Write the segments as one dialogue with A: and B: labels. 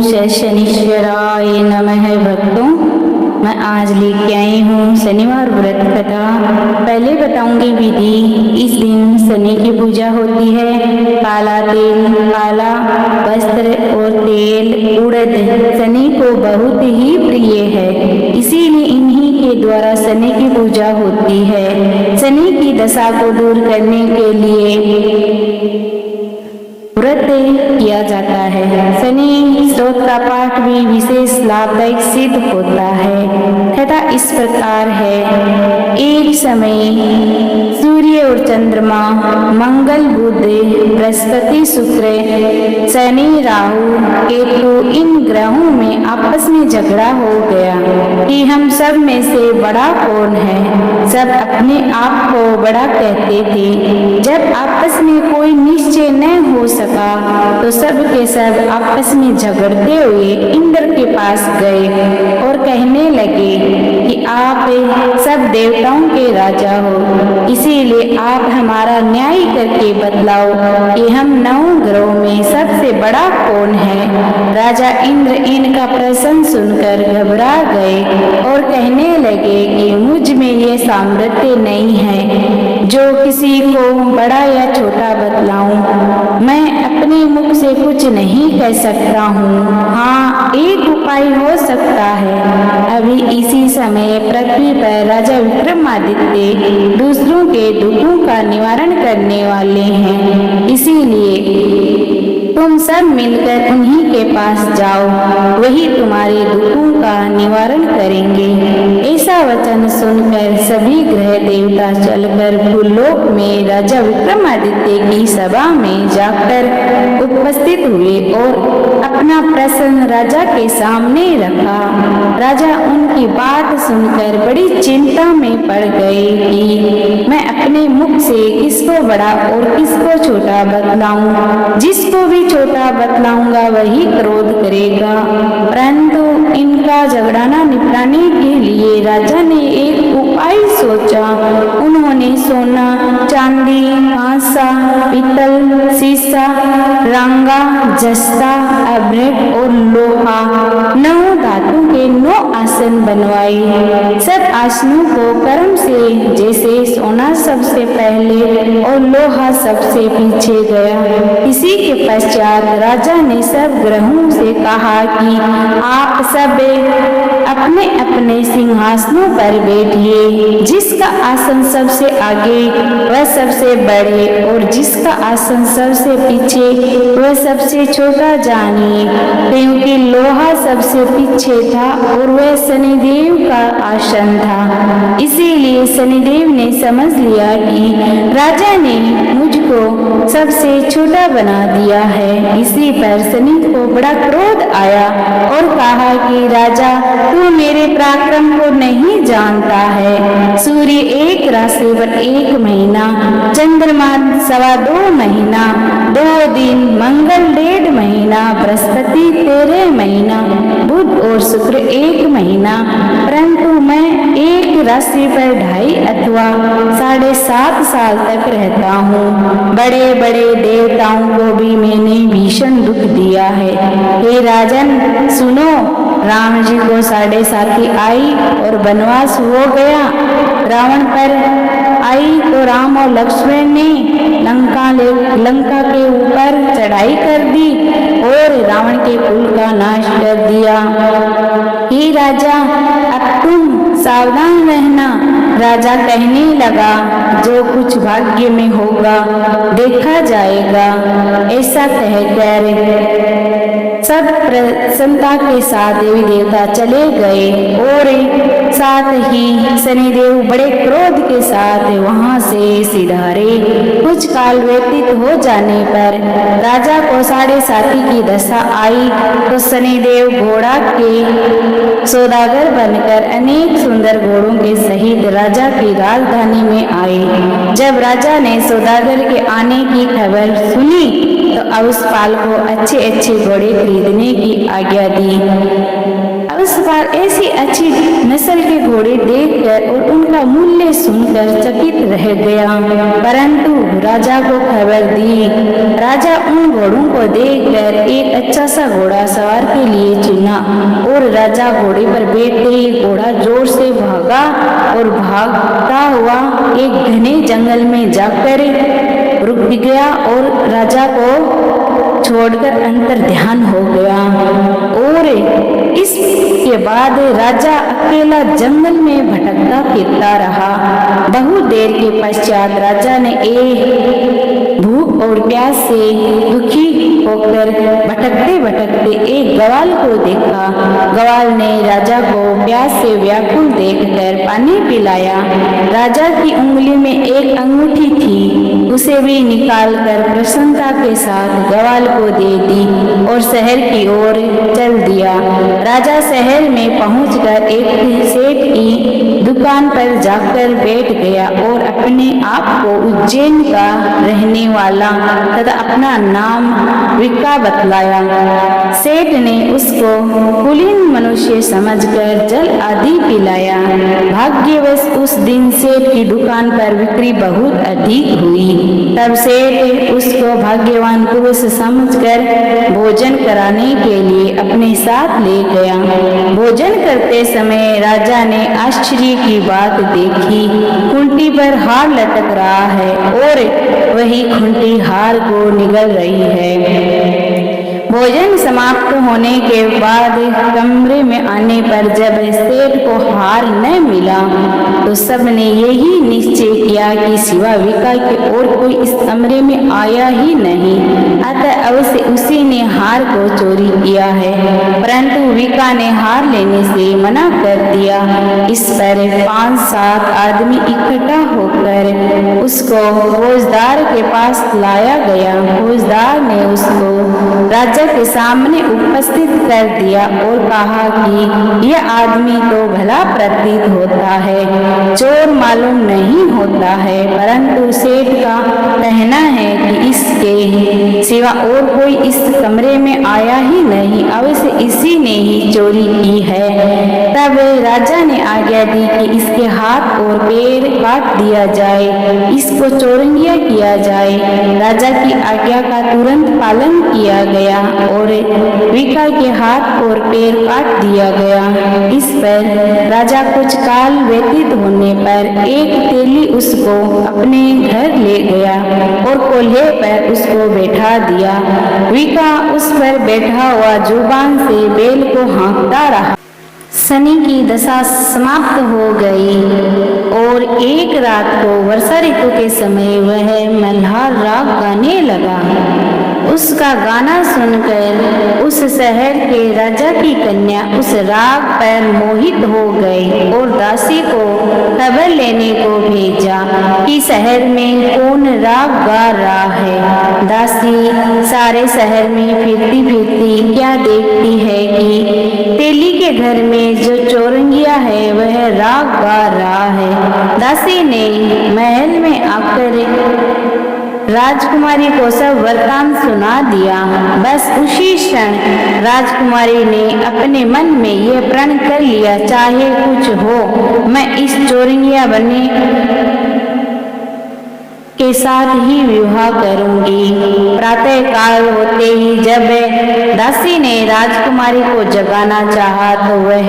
A: शनीश्वराय नमः। भक्तों, मैं आज लेके आई हूँ शनिवार व्रत कथा। पहले बताऊंगी विधि। इस दिन शनि की पूजा होती है। काला तेल, काला वस्त्र और तेल उड़द शनि को बहुत ही प्रिय है, इसीलिए इन्हीं के द्वारा शनि की पूजा होती है। शनि की दशा को दूर करने के लिए व्रत किया जाता है। शनि स्तोत्र का पाठ भी विशेष लाभदायक सिद्ध होता है। कथा इस प्रकार है। एक समय सूर्य और चंद्रमा, मंगल बुध बृहस्पति शुक्र शनि राहु केतु इन ग्रहों में आपस में झगड़ा हो गया कि हम सब में से बड़ा कौन है। सब अपने आप को बड़ा कहते थे। जब आपस में कोई निश्चय न हो सका तो सब के सब आपस में झगड़ते हुए इंद्र के पास गए और कहने लगे कि आप सब देवताओं के राजा हो, इसीलिए आप हमारा न्याय करके बतलाओ कि हम 9 ग्रहों में सबसे बड़ा कौन है। राजा इंद्र इनका प्रश्न सुनकर घबरा गए और कहने लगे कि मुझ में ये सामर्थ्य नहीं है जो किसी को बड़ा या छोटा बतलाऊं। मैं अपने मुख से कुछ नहीं कह सकता हूँ। हाँ, एक उपाय हो सकता है। अभी इसी समय पृथ्वी पर राजा विक्रमादित्य दूसरों के दुखों का निवारण करने वाले हैं, इसीलिए तुम सब मिलकर उन्हीं के पास जाओ, वही तुम्हारे दुखों का निवारण करेंगे। ऐसा वचन सुनकर सभी ग्रह देवता चलकर भूलोक में राजा विक्रमादित्य की सभा में जाकर उपस्थित हुए और अपना प्रश्न राजा के सामने रखा। राजा उनकी बात सुनकर बड़ी चिंता में पड़ गए कि मैं अपने मुख से किसको बड़ा और किसको छोटा बतलाऊं। जिसको भी छोटा बतलाऊंगा वही क्रोध करेगा। परंतु इनका झगड़ाना निपटाने के लिए राजा ने एक उपाय सोचा। उन्होंने सोना, चांदी, कांसा, पीतल, शीशा, रंगा, जस्ता, अभ्रक और लोहा 9 धातु के 9 आसन बनवाए। सब आसनों को क्रम से, जैसे सोना सबसे पहले और लोहा सबसे पीछे गया। इसी के पश्चात राजा ने सब ग्रहों से कहा कि आप सब अपने अपने सिंहासनों पर बैठिए। जिसका आसन सबसे आगे वह सबसे बड़े और जिसका आसन सबसे पीछे वह सबसे छोटा जानिए, क्योंकि लोहा सबसे पीछे था और वह शनिदेव का आसन था। इसीलिए शनिदेव ने समझ लिया कि राजा ने मुझको सबसे छोटा बना दिया है। इसी पर शनि को बड़ा क्रोध आया और कहा कि राजा, तू मेरे पराक्रम को नहीं जानता है। सूर्य एक राशि पर 1 महीना, चंद्रमा 2.25 महीना, 2 दिन, मंगल 1.5 महीना, बृहस्पति 13 महीना, बुध और शुक्र 1 महीना, परंतु मैं एक राशि पर 2.5 अथवा 7.5 साल तक रहता हूँ। बड़े बड़े देवताओं को भी मैंने भीषण दुख दिया है। हे राजन सुनो, राम जी को 7.5 आई और वनवास हो गया। रावण पर आई तो राम और लक्ष्मण ने लंका के ऊपर चढ़ाई कर दी और रावण के कुल का नाश कर दिया। हे राजा, अब तुम सावधान रहना। राजा कहने लगा, जो कुछ भाग्य में होगा देखा जाएगा। ऐसा कहकर सब प्रसन्नता के साथ देवी देवता चले गए और साथ ही शनिदेव बड़े क्रोध के साथ वहां से सिधारे। कुछ काल व्यतीत हो जाने पर राजा को 7.5 की दशा आई तो शनिदेव घोड़ा के सौदागर बनकर अनेक सुंदर घोड़ों के सहित राजा की राजधानी में आए। जब राजा ने सौदागर के आने की खबर सुनी तो अवसपाल को अच्छे अच्छे घोड़े खरीदने की आज्ञा दी। अवसपाल ऐसी अच्छी नस्ल के घोड़े देखकर और उनका मूल्य सुनकर चकित रह गया, परंतु राजा को खबर दी। राजा उन घोड़ों को देखकर एक अच्छा सा घोड़ा सवार के लिए चुना और राजा घोड़े पर बैठते ही घोड़ा जोर से भागा और भागता हुआ एक घने जंगल में जाकर रुक गया और राजा को छोड़कर अंतर ध्यान हो गया। और इसके बाद राजा अकेला जंगल में भटकता फिरता रहा। बहुत देर के पश्चात राजा ने एक भूख और प्यास से दुखी होकर भटकते भटकते एक ग्वाल को देखा। ग्वाल ने राजा को प्यास से व्याकुल देखकर पानी पिलाया। राजा की उंगली में एक अंगूठी थी, उसे भी निकालकर प्रसन्नता के साथ ग्वाल को दे दी और शहर की ओर चल दिया। राजा शहर में पहुंचकर एक सेठ की दुकान पर जाकर बैठ गया और अपने आप को उज्जैन का रहने वाला तथा अपना नाम विका बतलाया। सेठ ने उसको कुलीन मनुष्य समझकर जल आदि पिलाया। भाग्यवश उस दिन सेठ की दुकान पर बिक्री बहुत अधिक हुई। तब सेठ उसको भाग्यवान पुरुष समझकर भोजन कराने के लिए अपने साथ ले गया। भोजन करते समय राजा ने आश्चर्य की बात देखी। खूंटी पर हार लटक रहा है और वही खूंटी हार को निगल रही है। भोजन समाप्त होने के बाद कमरे में आने पर जब सेठ को हार न मिला तो सबने यही निश्चय किया कि सिवा विका के और कोई इस कमरे में आया ही नहीं, अतः अवश्य उसी ने हार को चोरी किया है। परंतु विका ने हार लेने से मना कर दिया। इस पर 5-7 आदमी इकट्ठा होकर उसको फौजदार के पास लाया गया। फौजदार ने उसको राजा के सामने उपस्थित कर दिया और कहा कि यह आदमी तो भला प्रतीत होता है, चोर मालूम नहीं होता है, परंतु सेठ का कहना है कि इसके सिवा और कोई इस कमरे में आया ही नहीं, अवश्य इसी ने ही चोरी की है। तब राजा ने आज्ञा दी कि इसके हाथ और पैर काट दिया जाए, इसको चौरंगिया किया जाए। राजा की आज्ञा का तुरंत पालन किया गया और विका के हाथ और पैर काट दिया गया। इस पर राजा कुछ काल व्यतीत होने पर एक तेली उसको अपने घर ले गया और कोल्हे पर उसको बैठा दिया। विका उस पर बैठा हुआ जुबान से बैल को हाँकता रहा। शनि की दशा समाप्त हो गई और एक रात को वर्षा ऋतु के समय वह मल्हार राग गाने लगा। उसका गाना सुनकर उस शहर के राजा की कन्या उस राग पर मोहित हो गई और दासी को खबर लेने को भेजा कि शहर में कौन राग गा रहा है। दासी सारे शहर में फिरती फिरती क्या देखती है कि तेली के घर में जो चौरंगिया है वह राग गा रहा है। दासी ने महल में आकर राजकुमारी को सब वृतांत सुना दिया। बस उसी क्षण राजकुमारी ने अपने मन में यह प्रण कर लिया, चाहे कुछ हो मैं इस चौरंगिया बने के साथ ही विवाह करूंगी। प्रातः काल होते ही जब दासी ने राजकुमारी को जगाना चाहा तो वह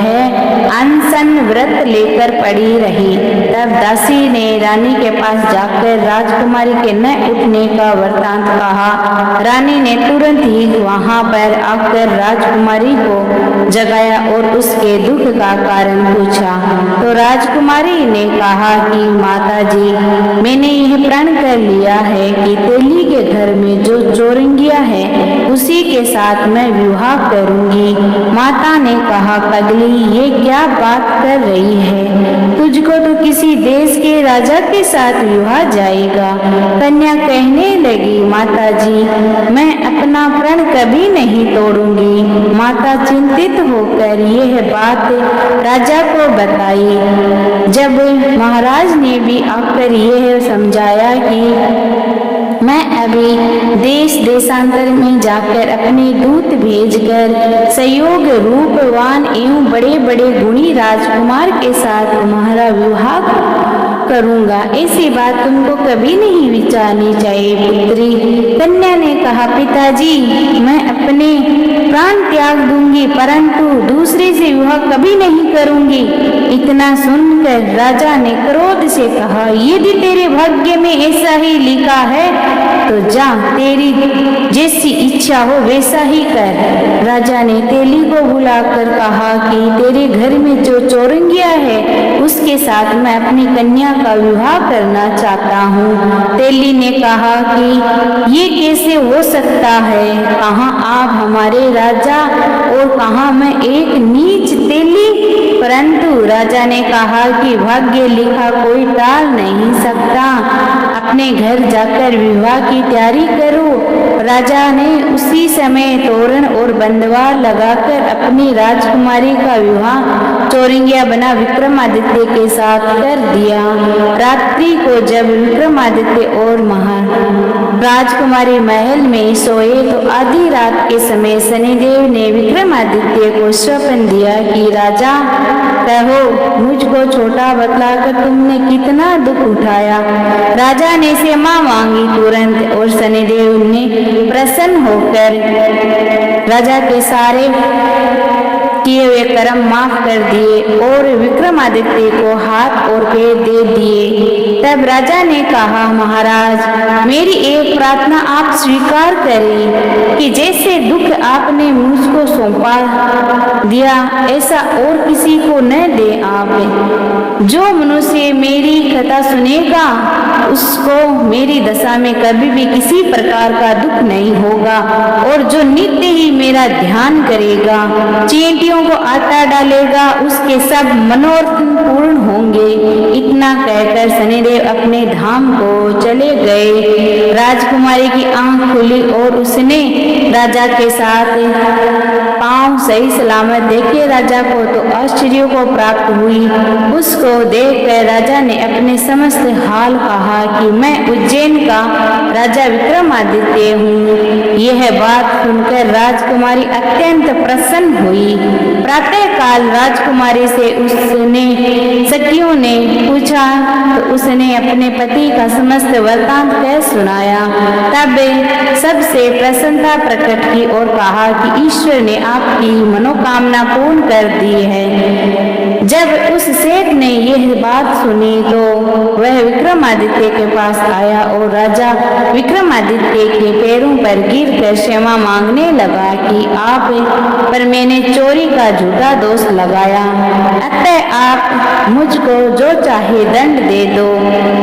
A: अनशन व्रत लेकर पड़ी रही। तब दासी ने रानी के पास जाकर राजकुमारी के न उठने का वृतांत कहा। रानी ने तुरंत ही वहां पर आकर राजकुमारी को जगाया और उसके दुख का कारण पूछा। तो राजकुमारी ने कहा कि माता जी, मैंने यह प्रण कर लिया है कि तेली के घर में जो चौरंगिया है उसी के साथ मैं विवाह करूंगी। माता ने कहा, पगली ये क्या बात कर रही है, तुझको तो किसी देश के राजा के साथ विवाह जाएगा। कन्या कहने लगी, माता जी मैं अपना प्रण कभी नहीं तोड़ूंगी। माता चिंतित होकर यह बात राजा को बताई। जब महाराज ने भी आकर यह समझाया कि मैं अभी देश देशांतर में जाकर अपने दूत भेजकर संयोग रूपवान एवं बड़े बड़े गुणी राजकुमार के साथ तुम्हारा विवाह करूंगा, ऐसी बात तुमको कभी नहीं विचारनी चाहिए पुत्री। कन्या ने कहा, पिताजी मैं अपने त्याग दूंगी, परंतु दूसरे से विवाह कभी नहीं करूंगी। इतना सुनकर राजा ने क्रोध से कहा, यदि तेरे भाग्य में ऐसा ही लिखा है तो जा, तेरी जैसी इच्छा हो वैसा ही कर। राजा ने तेली को बुलाकर कहा कि तेरे घर में जो चौरंगिया है उसके साथ मैं अपनी कन्या का विवाह करना चाहता हूँ। तेली ने कहा कि ये कैसे हो सकता है, कहाँ आप हमारे राजा और कहाँ मैं एक नीच तेली। परंतु राजा ने कहा कि भाग्य लिखा कोई टाल नहीं सकता, अपने घर जाकर विवाह की तैयारी करो। राजा ने उसी समय तोरण और बंदवार लगाकर अपनी राजकुमारी का विवाह चौरंगिया बना विक्रमादित्य के साथ कर दिया। रात्रि को जब विक्रमादित्य और राजकुमारी महल में सोए तो आधी रात के समय शनिदेव ने विक्रमादित्य को स्वप्न दिया कि राजा कहो, मुझको छोटा बतलाकर तुमने कितना दुख उठाया। राजा ने क्षमा मांगी तुरंत और शनिदेव ने प्रसन्न होकर राजा के सारे किए हुए कर्म माफ कर दिए और विक्रमादित्य को हाथ और पैर दे दिए। तब राजा ने कहा, महाराज मेरी एक प्रार्थना आप स्वीकार करें कि जैसे दुख आपने मुझको सौंपा दिया ऐसा और किसी को न दे आप। जो मनुष्य मेरी कथा सुनेगा उसको मेरी दशा में कभी भी किसी प्रकार का दुख नहीं होगा और जो नित्य ही मेरा ध्यान करेगा, चींटियों को आटा डालेगा, उसके सब मनोरथ पूर्ण होंगे। इतना कहकर शनिदेव अपने धाम को चले गए। राजकुमारी की आंख खुली और उसने राजा के साथ पांव सही सलामत देखे। राजा को तो आश्चर्य को प्राप्त हुई। उसको देखकर राजा ने अपने समस्त हाल कहा कि मैं उज्जैन का राजा विक्रमादित्य हूँ। यह बात सुनकर राजकुमारी अत्यंत प्रसन्न हुई। प्रातः काल राजकुमारी से उसने सखियों ने पूछा तो उसने अपने पति का समस्त वृतांत कह सुनाया। तब सबसे प्रसन्नता प्रकट की और कहा कि ईश्वर ने आपकी मनोकामना पूर्ण कर दी है। जब उस सेठ ने यह बात सुनी तो वह विक्रमादित्य के पास आया और राजा विक्रमादित्य के पैरों पर गिरकर क्षमा मांगने लगा कि आप पर मैंने चोरी का झूठा दोष लगाया, अतः आप मुझको जो चाहे दंड दे दो।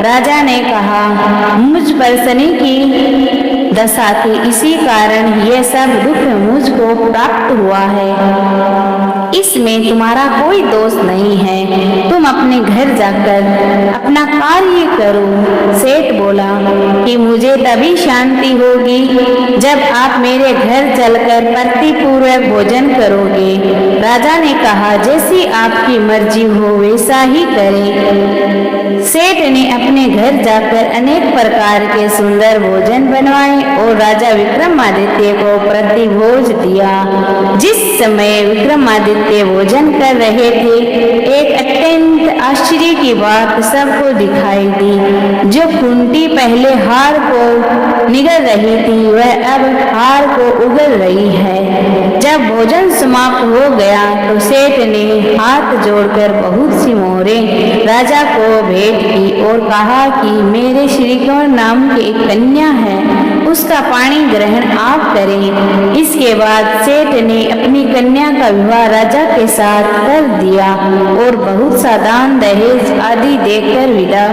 A: राजा ने कहा, मुझ पर शनि की दशा थी, इसी कारण यह सब दुख मुझको प्राप्त हुआ है। इसमें तुम्हारा कोई दोष नहीं है, तुम अपने घर जाकर अपना कार्य करो। सेठ बोला कि मुझे तभी शांति होगी जब आप मेरे घर चलकर प्रतिपूर्वक भोजन करोगे। राजा ने कहा, जैसी आपकी मर्जी हो वैसा ही करें। सेठ ने अपने घर जाकर अनेक प्रकार के सुंदर भोजन बनवाए और राजा विक्रमादित्य को प्रतिभोज दिया। जिस समय विक्रमादित्य भोजन कर रहे थे, एक अत्यंत आश्चर्य की बात सबको दिखाई दी। जो कुंती पहले हार को निगल रही थी, वह अब हार को उगल रही है। जब भोजन समाप्त हो गया तो सेठ ने हाथ जोड़कर बहुत सी मोहरें राजा को भेंट की और कहा कि मेरे श्रीकंवर नाम की एक कन्या है, उसका पाणी ग्रहण आप करें। इसके बाद सेठ ने अपनी कन्या का विवाह राजा के साथ कर दिया और बहुत सा दान दहेज आदि देकर विदा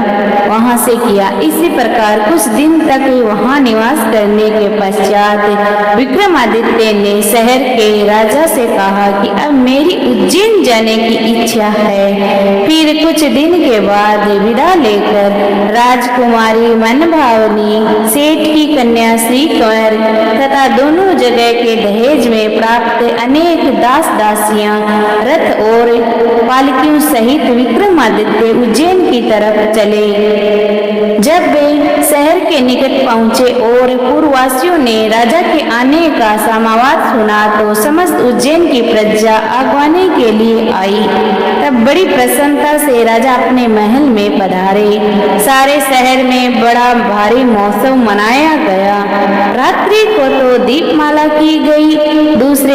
A: वहां से किया। इसी प्रकार कुछ दिन तक वहां निवास करने के पश्चात विक्रमादित्य ने शहर के राजा से कहा कि अब मेरी उज्जैन जाने की इच्छा है। फिर कुछ दिन के बाद विदा लेकर राजकुमारी मनभावनी, सेठ की कन्या श्रीकंवर तथा दोनों जगह के दहेज में प्राप्त अनेक दास दासियां, रथ और पालकियों सहित विक्रमादित्य उज्जैन की तरफ चले। जब वे शहर के निकट पहुंचे और पूर्ववासियों ने राजा के आने का समाचार सुना तो समस्त उज्जैन की प्रजा आगवानी के लिए आई। तब बड़ी प्रसन्नता से राजा अपने महल में पधारे। सारे शहर में बड़ा भारी महोत्सव मनाया गया। रात्रि को तो दीपमाला की गई, दूसरे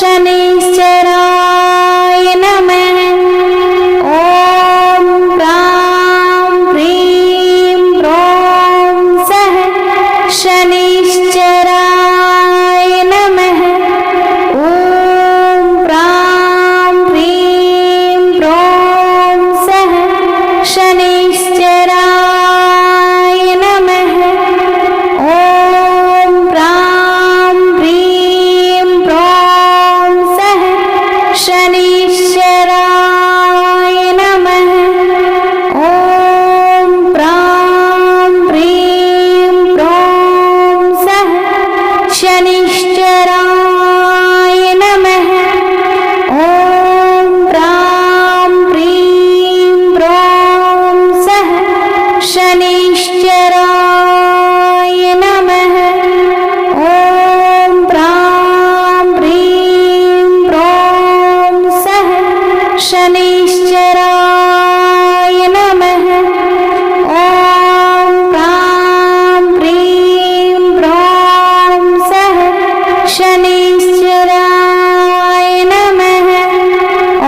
A: शनिश्चराय नमः। ओम प्रां प्रीं प्रौं सः शनिश्चराय नमः। ओम प्रां प्रीं प्रौं सः शनिश्चराय नमः। ओम प्रां प्रीं प्रौं सः शनिश्चराय नमः। ओम प्रां प्रीं प्रौं सः शनिश्चराय नमः। ओम प्रां प्रीं प्रौं सः शनिश्चराय नमः। ओम प्रां प्रीं प्रौं सः शनिश्चराय नमः। ओम प्रां प्रीं प्रौं सः शनिश्चराय नमः।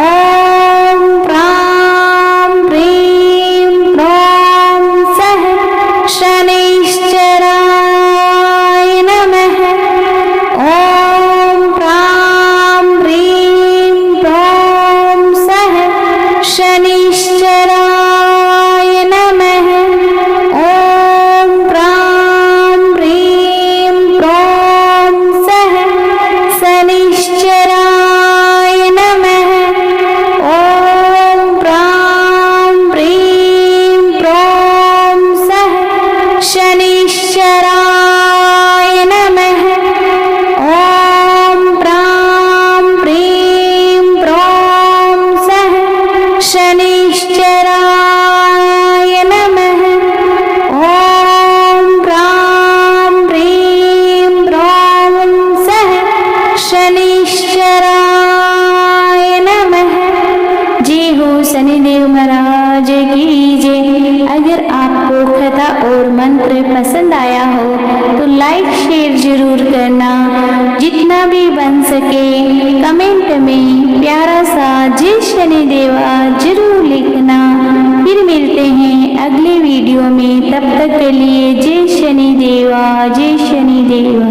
A: ओम प्रां प्रीं प्रौं सः शनिश्चराय नमः। ओम प्रां प्रीं प्रौं सः शनिश्चराय नमः। ओम प्रां प्रीं प्रौं सः शनिश्चराय नमः। ओम प्रां प्रीं प्रौं सः शनिश्चराय नमः। ओम प्रां प्रीं प्रौं सः शनिश्चराय नमः। ओम प्रां प्रीं प्रौं सः शनिश्चराय नमः। जय हो शनिदेव महाराज की जय। अगर आपको कथा और मंत्र पसंद आया हो तो लाइक शेयर जरूर करना। जितना भी बन सके कमेंट में प्यारा सा जय शनिदेवा जरूर लिखना। फिर मिलते हैं अगले वीडियो में, तब तक के लिए जय शनिदेवा जय शनिदेवा।